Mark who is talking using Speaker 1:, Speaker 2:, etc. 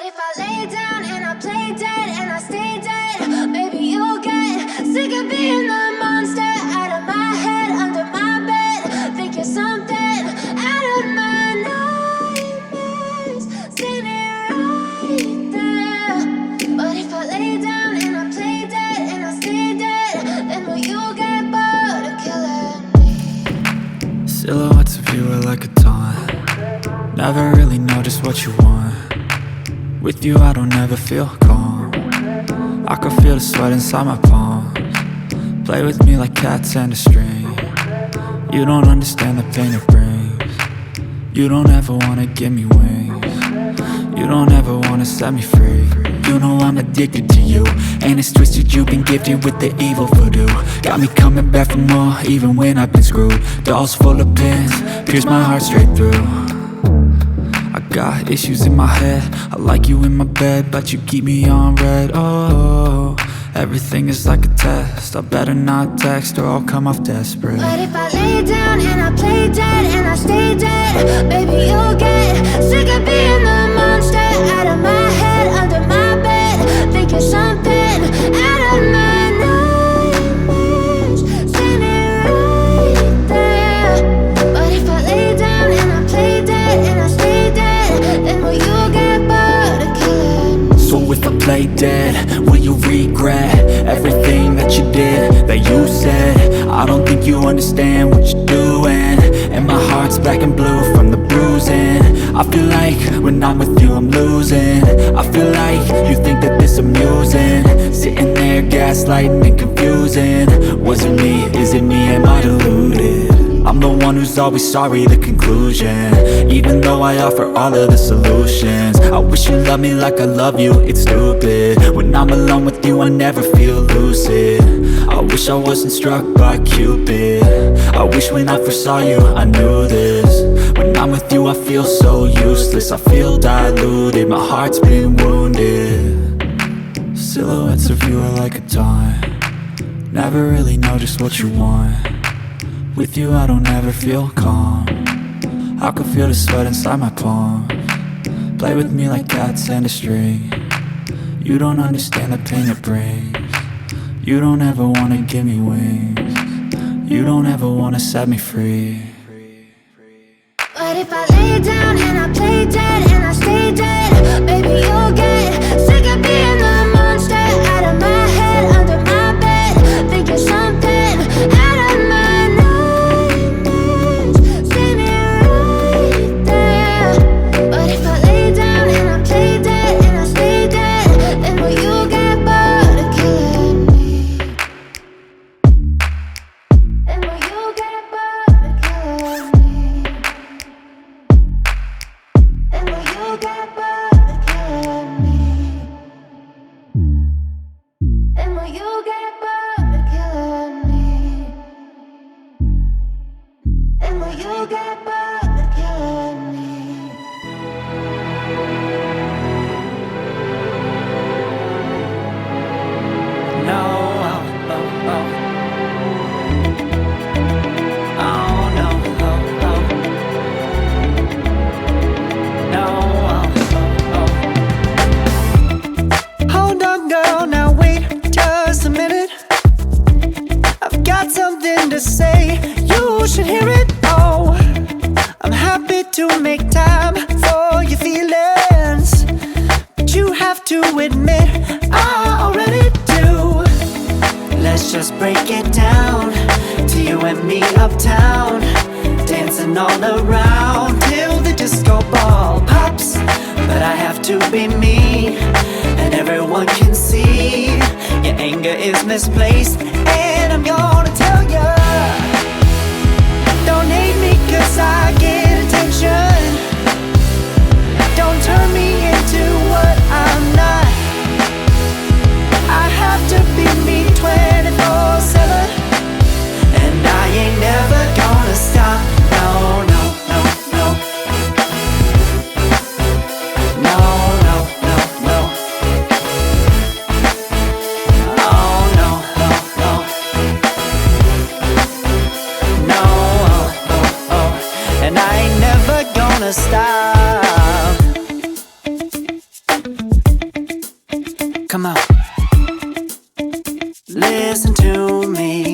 Speaker 1: if I lay down and I play dead and I stay dead? Maybe you'll get sick of being the monster out of my head, under my bed. Think you're something out of my nightmares, standing right there. But if I lay down and I play dead and I stay dead, then will you get bored of killing me?
Speaker 2: Silhouettes of you are like a taunt. Never really know just what you want. With you I don't ever feel calm. I can feel the sweat inside my palms. Play with me like cats and a string. You don't understand the pain it brings. You don't ever wanna give me wings. You don't ever wanna set me free. You know I'm addicted to you, and it's twisted, you've been gifted with the evil voodoo. Got me coming back for more, even when I've been screwed. Dolls full of pins, pierce my heart straight through. I got issues in my head, I like you in my bed, but you keep me on red. Oh, everything is like a test, I better not text or I'll come off desperate.
Speaker 1: But if I lay down and I play dead and I stay dead, baby you'll get sick of being the monster out of my head, under my bed. Think you're something out of my nightmares, standing right there. But if I lay down and I play dead and I stay dead, then will you get bored of killing me?
Speaker 2: So if I play dead, will you regret everything that you did, that you said? I don't think you understand what you're doing, and my heart's black and blue from the bruising. I feel like when I'm with you I'm losing. I feel like you think that this amusing, sitting there gaslighting and confusing. Was it me? Is it me? Am I deluded? I'm the one who's always sorry, the conclusion, even though I offer all of the solutions. I wish you loved me like I love you, it's stupid. When I'm alone with you I never feel lucid. I wish I wasn't struck by Cupid. I wish when I first saw you I knew this. When I'm with you I feel so useless, I feel diluted, my heart's been wounded. Silhouettes of you are like a taunt. Never really know just what you want. With you I don't ever feel calm. I can feel the sweat inside my palms. Play with me like cats and a string. You don't understand the pain it brings. You don't ever wanna give me wings. You don't ever wanna set me free.
Speaker 1: But if I lay down and I play dead and I stay dead, baby you'll get sick of being the monster out of my head, under my bed. Think you're something out of my nightmares, standing right there. But if I lay down and I play dead and I stay dead, then will you get bored of killing me? Then will you get bored of killing me? And will you get bored of killing me? And will you get bored of killing me? And will you get bored of killing me?
Speaker 2: No, oh, oh, oh. Oh, no, oh, oh. No, oh, oh, oh.
Speaker 3: Hold on, girl, now wait just a minute. I've got something to say, you should hear it. Oh, I'm happy to make time for your feelings, but you have to admit I already do. Let's just break it down to you and me uptown, dancing all around till the disco ball pops. But I have to be me, and everyone can see your anger is misplaced, and I'm gonna tell ya, don't hate me cause I get attention. Don't turn me into what I'm not. I have to be me 24/7, and I ain't never gonna stop. No, no, no, no. No, no, no, no. Oh, no, no, no. No, oh, oh, oh. And I ain't never gonna stop. Come on. Listen to me.